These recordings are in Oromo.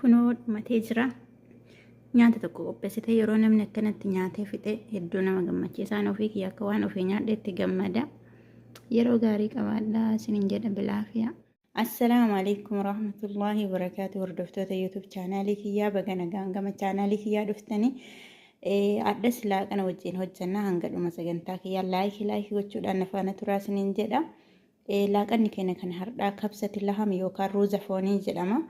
Kunoo dhumatee jira. Nyaata tokko qopheessite yeroo namni akkanatti nyaatee fixe hedduu nama gammachiisaan ofii kiyya akka waan ofii nyaadheetti gammada. Yeroo gaarii qabaadhaa isiniin jedha bilaafiyaa. Assalaamu alaikum warahmatullaahi wabarakaatuh. Hordoftoota YouTube chaanaalii kiyyaa baga nagaan gama chaanaalii kiyyaa dhuftanii addas laaqana wajjin hojjannaa hanga dhuma sagantaa kiyyaa laayikii gochuudhaan nafaana turaa isiniin jedha. Laaqanni keenya kan hardhaa kabsati laham yookaan ruuza foonii jedhama.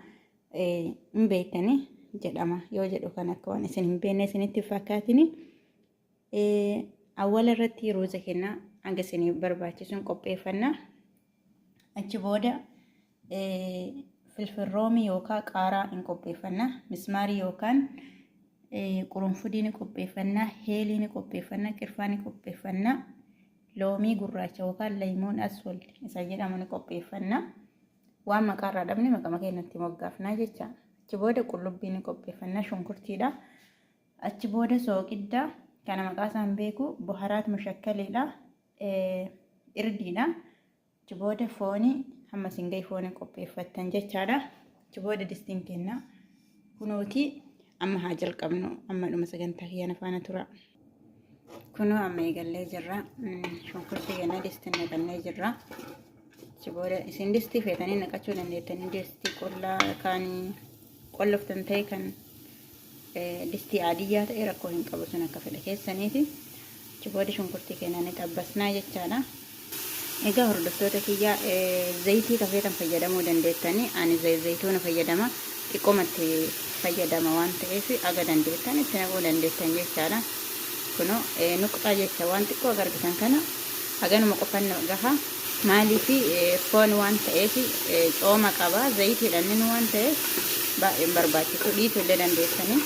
Hin beektanii jedhama yoo jedhu kan akka waan isin hin beekne isinitti fakkaatini. Awwaala irratti ruuza keenya hanga isinii barbaachisuun qopheeffannaa. Achi booda filfil roomii yookaan qaaraa hin qopheeffannaa. Mismaarii yookaan qurunfudii ni qopheeffannaa. Heelii ni qopheeffannaa. Qirfaa ni qopheeffannaa. Loomii gurraacha yookaan laymoon aswal isa jedhamu ni qopheeffannaa. Waan maqaa irraa dhabne maqama keenyatti moggaafnaa jecha. Achi booda qullubbii ni qopheeffannaa. Shunkurtiidha. Achi booda sooqiddaa kana maqaa isaan beeku buharaat mushakkaliidha. Irdiidha. Achi booda foonii hamma singay foonii qopheeffattan jechaadha. Achi booda distiin kennaa kunuuti amma haa jalqabnu amma dhuma sagantaa kiyya nafaana tura. Kunoo amma eegallee jirra. Shunkurtii kennaa distiin naqannee jirra. Achi booda isin distii feetanii naqachuu dandeettanii distii qollaa kaanii qolloftan ta'e kan distii adiyyaa ta'e rakkoo hin qabu sun akka fedha keessaniiti. Achi booda shunkurtii kennanii xabbasnaa jechaadha. Egaa hordoftoota kiyyaa zayitii kafeetan fayyadamuu dandeettanii ani zayituuna fayyadama xiqqoomatti fayyadama waan ta'eef aga dandeettan itti naquu dandeettan jechaadha. Kunoo nuqxaa jecha waan xiqqoo agargitan kana haganuma qofanna gaha maaliif foon waan ta'eef cooma qaba zayitiidhaan inni waan ta'eef baay'ee barbaachisu dhiituu illee dandeessanii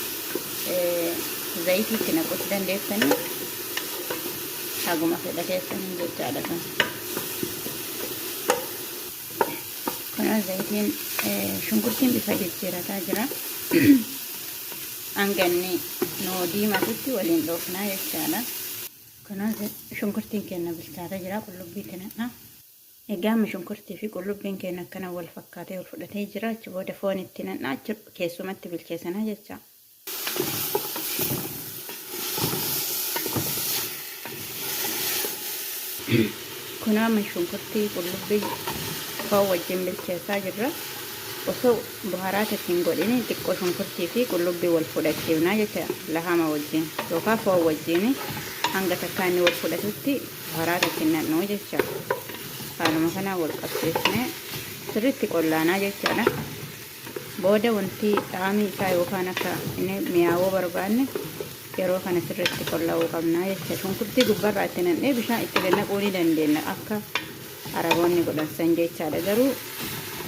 zayitii itti naquus dandeessanii haguma fedha keessanii jechaadha kan. Kunoo zayitiin shunkurtiin bifa jijjiirataa jira. Hanganni noo diimatutti waliin dhoofnaa jechaadha. Kunoo shunkurtiin keenya bilchaata jira qullubbii kana. Egaa amma shunkurtii fi qullubbiin keenya akkana wal fakkaatee wal fudhatee jira. Achi booda foon itti naqnaa keessumatti bilcheessanaa jecha. Kunoo amma shunkurtii qullubbii foon wajjin bilcheessaa jirra. Osoo buharaat ittiin godhini xiqqoo shunkurtii fi qullubbii wal fudhachiifnaa jecha lahama wajjin yookaan foon wajjin hanga takkaa inni wal fudhatutti buharaat ittiin naqnuu jecha. Haaluma kanaa wal qabsiisnee sirriitti qollaanaa jechaadha. Booda wanti dhaamii isaa yookaan akka inni mi'aawoo barbaanne yeroo kana sirriitti qollaa'uu qabnaa jecha. Shunkurtii gubbarraa itti naqnee bishaan itti naquu ni dandeenya akka araboonni godhansan jechaadha. Garuu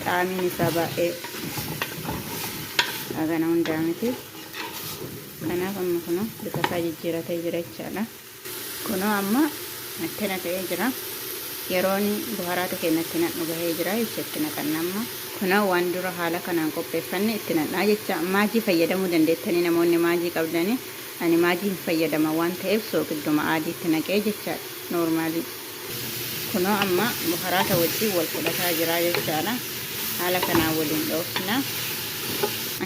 dhaamiin isaa baay'ee hagana hundaa miti. Kanaaf amma kunoo bifa isaa jijjiiratee jira jechaadha. Kunoo amma akkana ta'ee jira. Yeroon buharaata keenyatti naqnu gahee jira jecha itti naqanna amma. Kunoo waan dura haala kanaan qopheeffanne itti naqnaa jecha. Maajii fayyadamuu dandeettanii namoonni maajii qabdanii ani maajii hin fayyadama waan ta'eef sooqidduma aadiitti naqee jecha noormaalii. Kunoo amma buharaata wajjin wal fudhataa jira jechaadha. Haala kanaan waliin dhoofna.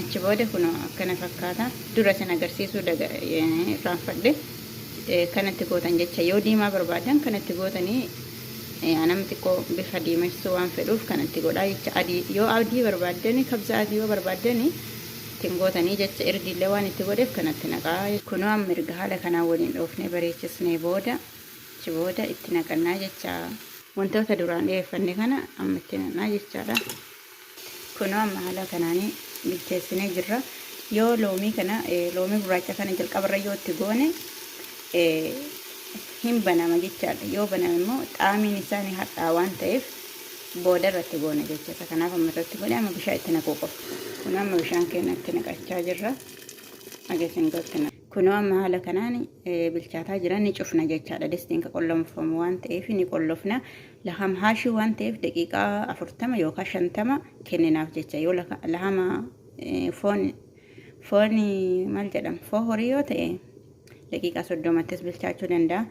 Achi booda kunoo akkana fakkaata. Dura isin agarsiisuu raanfadhe kanatti gootan jecha yoo diimaa barbaadan kanatti gootanii anam xiqqoo bifa diimessuu waan fedhuuf kanatti godhaa jecha. Adii yoo adii barbaadani kabsa adii yoo barbaadani ittiin gootanii jecha irdiillee waan itti godheef kanatti naqaa. Kunoo amma erga haala kanaan waliin dhoofnee bareechisnee booda achi booda itti naqannaa jecha. Wantoota duraan dhiyeeffanne kana amma itti naqnaa jechaadha. Kunoo amma haala kanaanii bilcheessinee jirra. Yoo loomii kana loomii gurraacha kana jalqabarra yoo itti goone hin banama jechaadha. Yoo baname immoo xaamiin isaa ni hadhaa waan ta'eef booda irratti goona jechaadha. Kanaaf amma irratti godhe amma bishaan itti naquu qofa. Kunoo amma bishaan keenya itti naqachaa jirra. Agarsiin gootti naqa. Kunoo amma haala kanaan bilchaataa jira ni cufna jechaadha. Distiin ka qollomfamu waan ta'eef ni qollofna. Laham haashii waan ta'eef daqiiqaa 40 yookaan 50 kenninaaf jecha. Yoo lahama foon maal jedhama foon horii yoo ta'e daqiiqaa 30 bilchaachuu danda'a.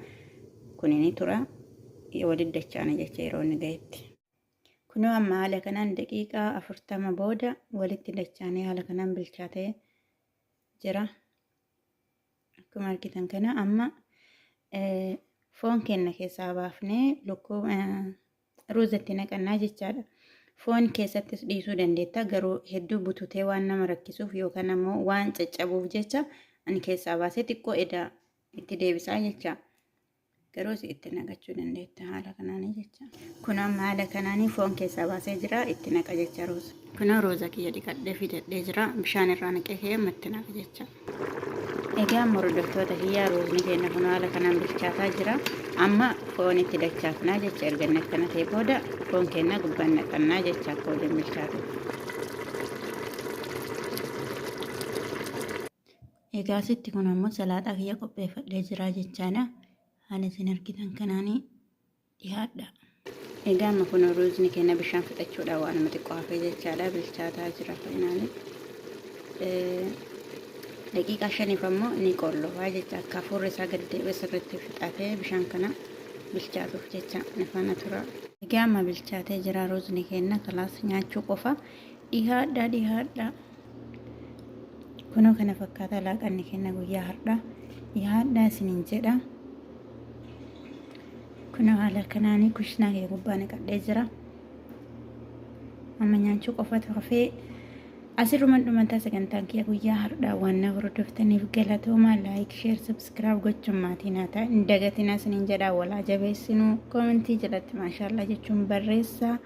Kunini tura waliin dachaana jecha yeroo inni gahetti. Kunoo amma haala kanaan daqiiqaa 40 booda walitti dachaanee haala kanaan bilchaatee jira. Akkuma argitan kana amma foon keenya keessaa baafnee lukkuu ruuzatti naqannaa jechaadha. Foon keessattis dhiisuu dandeetta, garuu hedduu bututee waan nama rakkisuuf yookaan ammoo waan caccabuuf jecha ani keessaa baasee xiqqoo edaa itti deebisaa jecha. Garuu itti naqachuu dandeetta haala kanaanii jecha. Kun amma haala kanaanii foon keessaa baasee jira, itti naqa jecha ruuza. Kunoo ruuza kiyya dhiqadhee fidadhee jira, bishaan irraa naqee kee itti naqa jecha. Egaa hordoftoota kiyyaa ruuzni keenya kun haala kanaan bilchaataa jira. Amma foon itti dachaafnaa jecha erga akkana ta'e booda foon keenya gubbaan naqannaa jecha akka waliin bilchaatu. Egaa asitti kun ammoo salaaxaa kiyya qopheeffadhee jira jechaadha. Haala isin argitan kanaanii dhiyaadha. Egaa amma kun ruuzni keenya bishaan fixachuudhaan waan nama xiqqoo hafee jechaadha, bilchaataa jira finaalee. Daqiiqaa 5 ammoo ni qollofaa jecha akka hafuurri isaa gad deebi'ee sirriitti fixatee bishaan kana bilchaatuuf jecha ni faana tura. Egaa amma bilchaatee jira ruuzni keenya kalaas nyaachuu qofa. Dhiyaadha. Kunoo kana fakkaata laaqanni keenya guyyaa har'aa. Dhiyaadha isiniin jedha. Kunoo haala kanaanii kushinaa kee gubbaa naqadhee jira. Amma nyaachuu qofatu hafee. Asirrumaan dhumantaa sagantaan kiyya guyyaa har'aa waan na hordoftaniif galatoomaa. Laayik, sheer, sabskiraayib gochuun maatii naa ta'a. Hin dagatinaa isiniin jedhaa. Walaa jabeessinuu koomentii jalatti maashaallah jechuun barreessaa.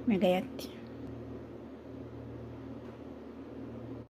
Nagayaatti.